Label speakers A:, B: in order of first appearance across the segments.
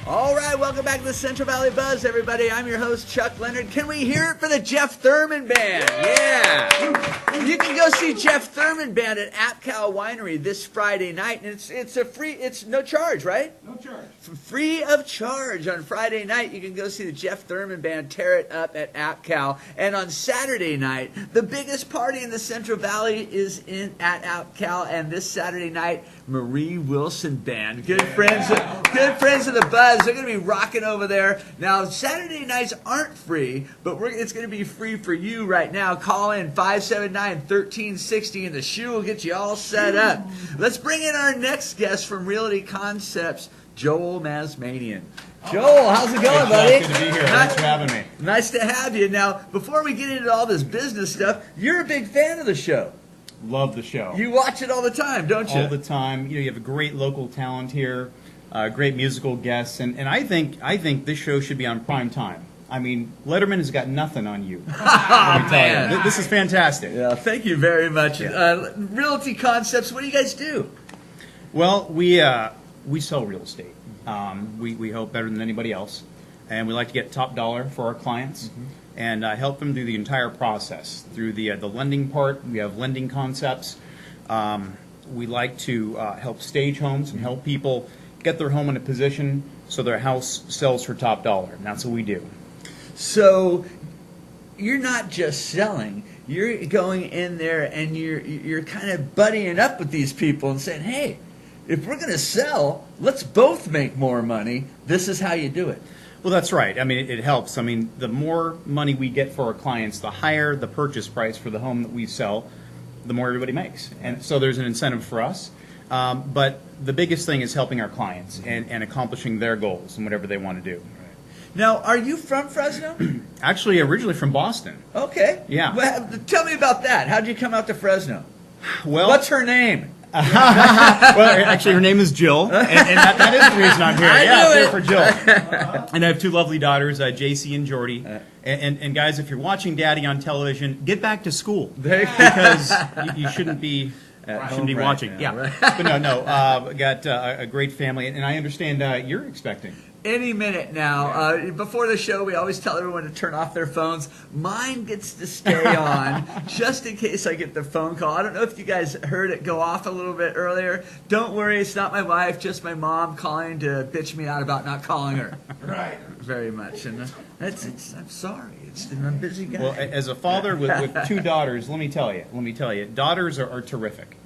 A: All right, welcome back to the Central Valley Buzz, everybody. I'm your host, Chuck Leonard. Can we hear it for the Jeff Thurman Band? Yeah. You can go see Jeff Thurman Band at AppCal Winery this Friday night, and it's no charge, right?
B: No charge.
A: Free of charge on Friday night. You can go see the Jeff Thurman Band tear it up at AppCal. And on Saturday night, the biggest party in the Central Valley is at AppCal, and this Saturday night, Marie Wilson Band. Good friends of the Buzz. They're going to be rocking over there. Now, Saturday nights aren't free, but it's going to be free for you right now. Call in 579-1360, and the shoe will get you all set up. Let's bring in our next guest from Realty Concepts, Joel Mazmanian. Joel, how's it going, buddy?
B: Good to be here. Thanks for having me.
A: Nice to have you. Now, before we get into all this business stuff, you're a big fan of the show.
B: Love the show.
A: You watch it all the time, don't you?
B: All the time. You have a great local talent here, great musical guests, and I think this show should be on prime time. I mean, Letterman has got nothing on you. Let me tell you. This is fantastic.
A: Yeah, thank you very much. Yeah. Realty Concepts, what do you guys do?
B: Well, we sell real estate. We hope better than anybody else, and we like to get top dollar for our clients. Mm-hmm. And help them through the entire process. Through the lending part, we have lending concepts. We like to help stage homes and help people get their home in a position so their house sells for top dollar. And that's what we do.
A: So you're not just selling. You're going in there and you're kind of buddying up with these people and saying, hey, if we're going to sell, let's both make more money. This is how you do it.
B: Well, that's right. I mean, it helps. I mean, the more money we get for our clients, the higher the purchase price for the home that we sell, the more everybody makes. And so there's an incentive for us. But the biggest thing is helping our clients and accomplishing their goals and whatever they want to do.
A: Now, are you from Fresno?
B: Actually, originally from Boston.
A: Okay.
B: Yeah.
A: Well, tell me about that. How did you come out to Fresno?
B: Well,
A: what's her name?
B: Well, actually, her name is Jill, and that is the reason I'm here.
A: I'm
B: here for Jill. And I have two lovely daughters, JC and Jordy. And guys, if you're watching Daddy on television, get back to school because you shouldn't be watching.
A: Now,
B: yeah,
A: right?
B: But no. Got a great family, and I understand you're expecting.
A: Any minute now. Before the show, we always tell everyone to turn off their phones. Mine gets to stay on just in case I get the phone call. I don't know if you guys heard it go off a little bit earlier. Don't worry, it's not my wife, just my mom calling to bitch me out about not calling her.
B: Right.
A: Very much. And I'm sorry. I'm a busy guy.
B: Well, as a father with two daughters, let me tell you, daughters are terrific.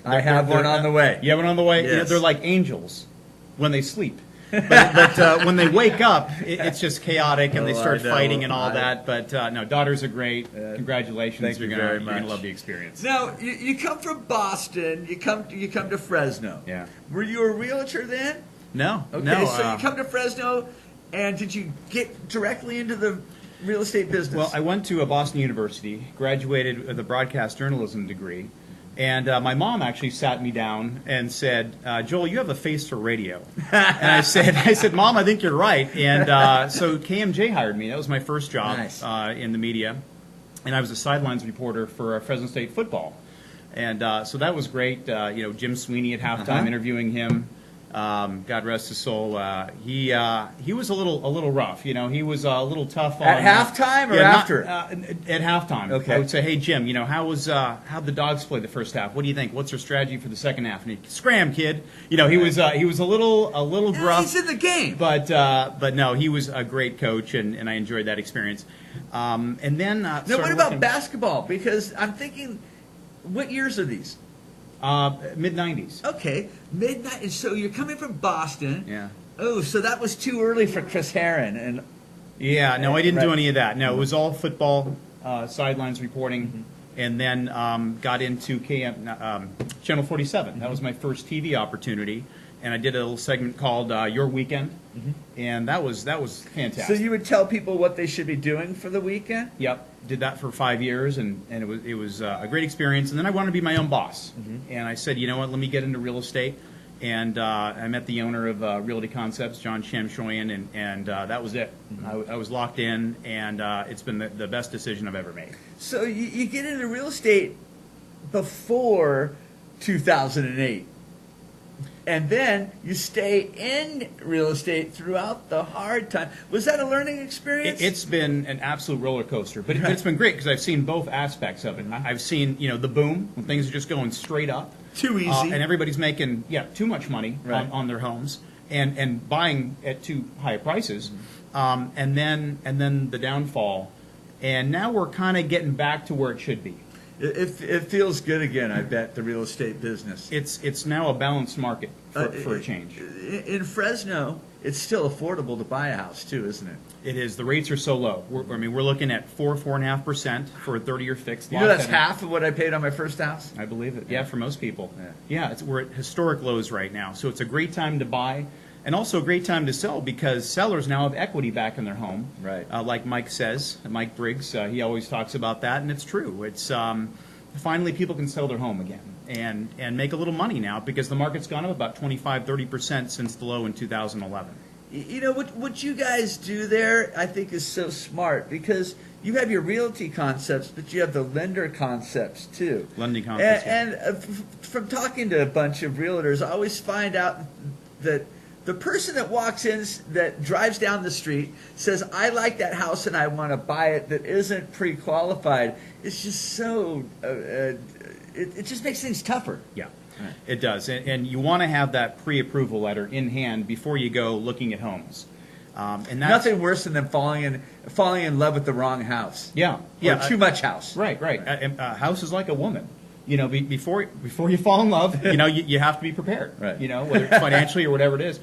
A: I have one on the way.
B: You have one on the way?
A: Yes.
B: They're like angels when they sleep. But when they wake up, it's just chaotic, and they start fighting and all that. But no, daughters are great. Congratulations!
A: Thank you very much.
B: You're gonna love the experience.
A: Now, you come from Boston. You come to Fresno.
B: Yeah.
A: Were you a realtor then?
B: No.
A: Okay,
B: no,
A: so you come to Fresno, and did you get directly into the real estate business?
B: Well, I went to Boston University, graduated with a broadcast journalism degree. And my mom actually sat me down and said, Joel, you have a face for radio. And I said, Mom, I think you're right. And so KMJ hired me. That was my first job in the media. And I was a sidelines reporter for Fresno State football. And so that was great. Jim Sweeney at halftime, interviewing him. God rest his soul. He was a little rough. He was a little tough on
A: at halftime or after.
B: At halftime. Okay. I would say, hey Jim, how'd the Dogs play the first half? What do you think? What's their strategy for the second half? And he scram, kid. He was a little gruff.
A: He's in the game.
B: But no, he was a great coach, and I enjoyed that experience. And then
A: now, what about basketball? Because I'm thinking, what years are these?
B: Mid-90s.
A: Okay, mid-90s. So you're coming from Boston.
B: Yeah.
A: Oh, so that was too early for Chris Herron. And
B: yeah, no, I didn't do any of that. No, it was all football, sidelines reporting, and then got into Channel 47. That was my first TV opportunity, and I did a little segment called Your Weekend, and that was fantastic.
A: So you would tell people what they should be doing for the weekend?
B: Yep. Did that for 5 years, and it was a great experience. And then I wanted to be my own boss, and I said, you know what, let me get into real estate. And I met the owner of Realty Concepts, John Shamshoyan, and that was it. I was locked in, and it's been the best decision I've ever made.
A: So you get into real estate before 2008. and then you stay in real estate throughout the hard time. Was that a learning experience?
B: It's been an absolute roller coaster, but it's been great because I've seen both aspects of it. I've seen, the boom when things are just going straight up.
A: Too easy.
B: And everybody's making, too much money on their homes and buying at too high prices. And then the downfall. And now we're kind of getting back to where it should be.
A: It feels good again, I bet, the real estate business.
B: It's now a balanced market for a change.
A: In Fresno, it's still affordable to buy a house, too, isn't it?
B: It is. The rates are so low. We're looking at 4.5% for a 30-year fixed.
A: You know that's half of what I paid on my first house?
B: I believe it. Yeah, for most people. Yeah, we're at historic lows right now. So it's a great time to buy. And also a great time to sell because sellers now have equity back in their home.
A: Right.
B: Like Mike says, Mike Briggs, he always talks about that, and it's true. It's finally people can sell their home again and make a little money now because the market's gone up about 25-30% since the low in 2011.
A: You know, what you guys do there, I think, is so smart because you have your realty concepts, but you have the lender concepts, too.
B: Lending concepts,
A: And from talking to a bunch of realtors, I always find out that the person that walks in, that drives down the street, says, I like that house and I want to buy it, that isn't pre-qualified, it's just so, it just makes things tougher.
B: Yeah, it does. And you want to have that pre-approval letter in hand before you go looking at homes. And that's,
A: nothing worse than them falling in love with the wrong house.
B: Yeah.
A: Or too much house.
B: Right. A house is like a woman. Before you fall in love, you have to be prepared.
A: Right.
B: Whether it's financially or whatever it is,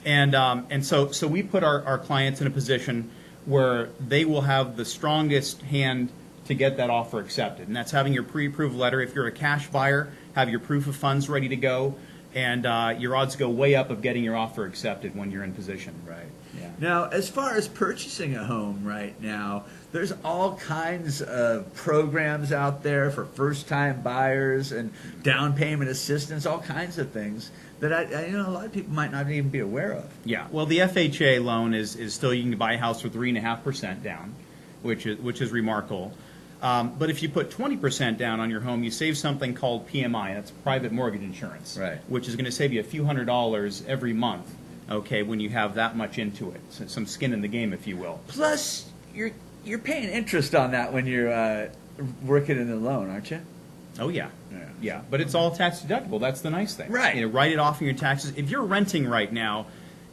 B: and so we put our clients in a position where they will have the strongest hand to get that offer accepted, and that's having your pre-approved letter. If you're a cash buyer, have your proof of funds ready to go, and your odds go way up of getting your offer accepted when you're in position.
A: Right.
B: Yeah.
A: Now, as far as purchasing a home right now, there's all kinds of programs out there for first-time buyers and down payment assistance, all kinds of things that a lot of people might not even be aware of.
B: Yeah. Well, the FHA loan is still, you can buy a house for 3.5% down, which is remarkable. But if you put 20% down on your home, you save something called PMI. That's private mortgage insurance,
A: right,
B: which is going to save you a few $100s every month. Okay, when you have that much into it, so some skin in the game, if you will.
A: Plus, you're paying interest on that when you're working in the loan, aren't you?
B: Oh yeah. But it's all tax deductible. That's the nice thing.
A: Right.
B: Write it off in your taxes. If you're renting right now,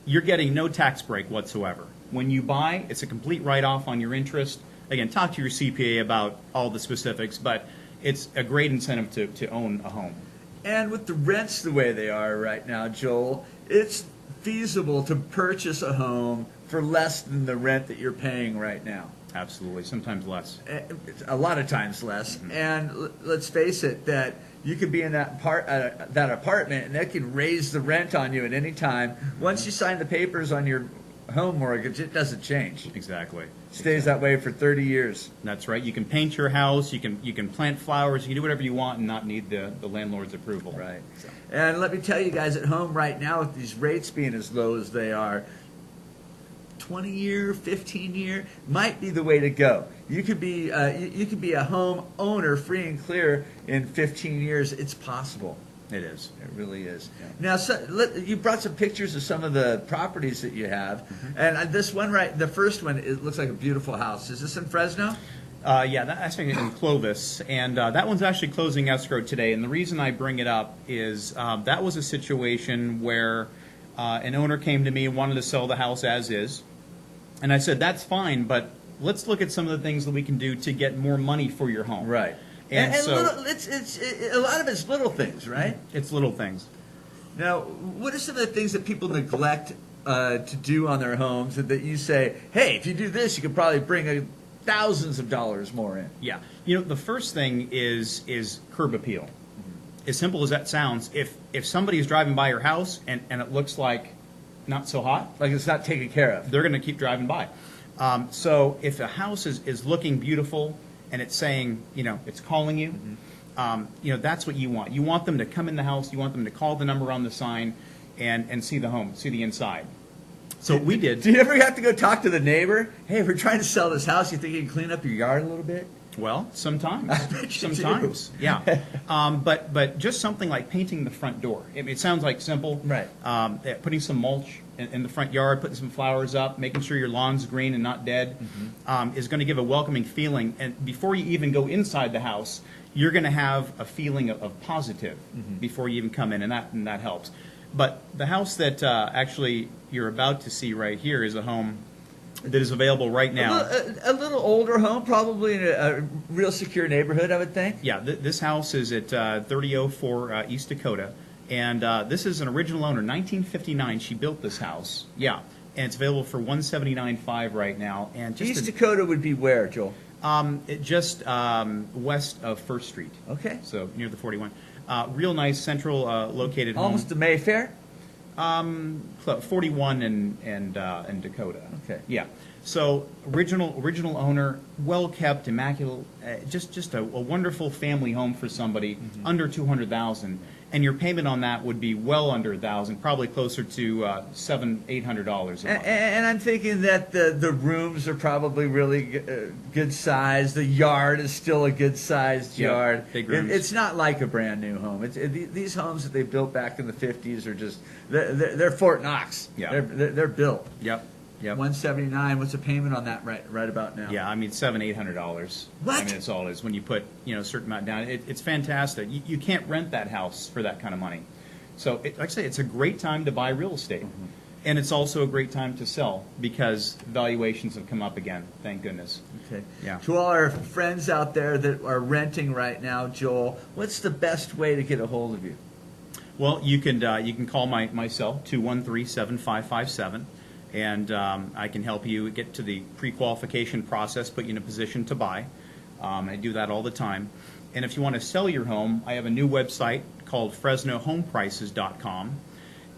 B: you're getting no tax break whatsoever. When you buy, it's a complete write-off on your interest. Again, talk to your CPA about all the specifics, but it's a great incentive to own a home.
A: And with the rents the way they are right now, Joel, it's feasible to purchase a home for less than the rent that you're paying right now.
B: Absolutely, sometimes less.
A: A lot of times less. Mm-hmm. And let's face it, that you could be in that apartment and they can raise the rent on you at any time. Once you sign the papers on your home mortgage, it doesn't change.
B: Exactly.
A: Stays that way for 30 years.
B: That's right. You can paint your house, you can plant flowers, you can do whatever you want and not need the landlord's approval.
A: Right. So. And let me tell you guys, at home right now, with these rates being as low as they are, 20-year, 15-year might be the way to go. You could be a home owner free and clear in 15 years. It's possible.
B: It is.
A: It really is.
B: Yeah.
A: Now, you brought some pictures of some of the properties that you have, and this one, the first one, it looks like a beautiful house. Is this in Fresno?
B: Yeah, that's in Clovis, and that one's actually closing escrow today. And the reason I bring it up is that was a situation where an owner came to me and wanted to sell the house as is, and I said, that's fine, but let's look at some of the things that we can do to get more money for your home.
A: Right. And so it's a lot of it's little things, right?
B: It's little things.
A: Now, what are some of the things that people neglect to do on their homes that you say, hey, if you do this, you could probably bring thousands of dollars more in?
B: Yeah. The first thing is curb appeal. As simple as that sounds, if somebody is driving by your house and it looks like not so hot,
A: like it's not taken care of,
B: they're going to keep driving by. So if a house is looking beautiful and it's saying, it's calling you, that's what you want. You want them to come in the house, you want them to call the number on the sign and see the home, see the inside. So we did.
A: Do you ever have to go talk to the neighbor? Hey, we're trying to sell this house. You think you can clean up your yard a little bit?
B: Well, sometimes.
A: I bet you do.
B: Sometimes, yeah. But just something like painting the front door. I mean, it sounds like simple.
A: Right.
B: Putting some mulch in the front yard, putting some flowers up, making sure your lawn's green and not dead, is going to give a welcoming feeling. And before you even go inside the house, you're going to have a feeling of positive before you even come in, and that helps. But the house that actually you're about to see right here is a home that is available right now.
A: A little older home, probably in a real secure neighborhood, I would think.
B: Yeah, this house is at 3004 East Dakota, and this is an original owner. 1959, she built this house. Yeah, and it's available for $179,500 right now. And just
A: East Dakota would be where, Joel?
B: just west of First Street.
A: Okay.
B: So near the 41. Real nice central located home.
A: Almost to Mayfair?
B: 41 and Dakota.
A: Okay.
B: Yeah. So original owner, well kept, immaculate, just a wonderful family home for somebody under $200,000, and your payment on that would be well under $1,000, probably closer to $700-800 a month.
A: And I'm thinking that the rooms are probably really good size. The yard is still a good sized yard.
B: Big rooms.
A: It's not like a brand new home. These homes that they built back in the 50s are just they're Fort Knox.
B: Yeah.
A: They're built.
B: Yep. Yep.
A: 179. What's the payment on that right about now?
B: Yeah, I mean $700-800.
A: What?
B: I mean, that's all it is when you put a certain amount down. It's fantastic. You can't rent that house for that kind of money. So, like I say, it's a great time to buy real estate, and it's also a great time to sell because valuations have come up again. Thank goodness.
A: Okay.
B: Yeah.
A: To all our friends out there that are renting right now, Joel, what's the best way to get a hold of you?
B: Well, you can call my cell 213-7557. And I can help you get to the pre-qualification process, put you in a position to buy. I do that all the time. And if you want to sell your home, I have a new website called FresnoHomePrices.com.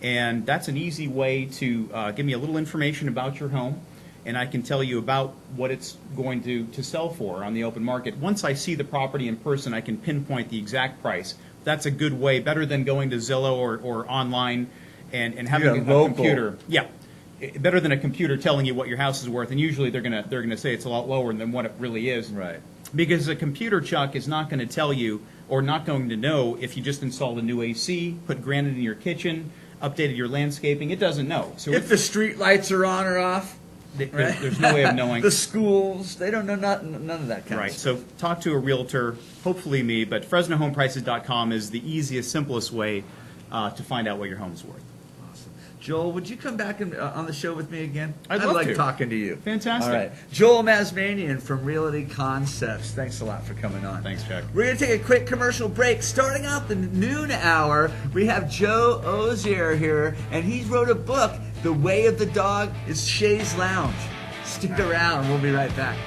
B: And that's an easy way to give me a little information about your home, and I can tell you about what it's going to sell for on the open market. Once I see the property in person, I can pinpoint the exact price. That's a good way, better than going to Zillow or online and having a computer. Yeah. Better than a computer telling you what your house is worth, and usually they're gonna say it's a lot lower than what it really is.
A: Right.
B: Because a computer, Chuck, is not going to tell you or not going to know if you just installed a new AC, put granite in your kitchen, updated your landscaping. It doesn't know. So
A: if the street lights are on or off.
B: There's no way of knowing.
A: The schools, they don't know none of that kind of stuff.
B: Right. So talk to a realtor, hopefully me, but FresnoHomePrices.com is the easiest, simplest way to find out what your home's worth.
A: Joel, would you come back on the show with me again?
B: I'd love
A: like
B: to.
A: talking to you.
B: Fantastic.
A: All right. Joel Mazmanian from Realty Concepts. Thanks a lot for coming on.
B: Thanks, Chuck.
A: We're going to take a quick commercial break. Starting out the noon hour, we have Joe Ozier here, and he wrote a book, The Way of the Dog is Shay's Lounge. Stick around. We'll be right back.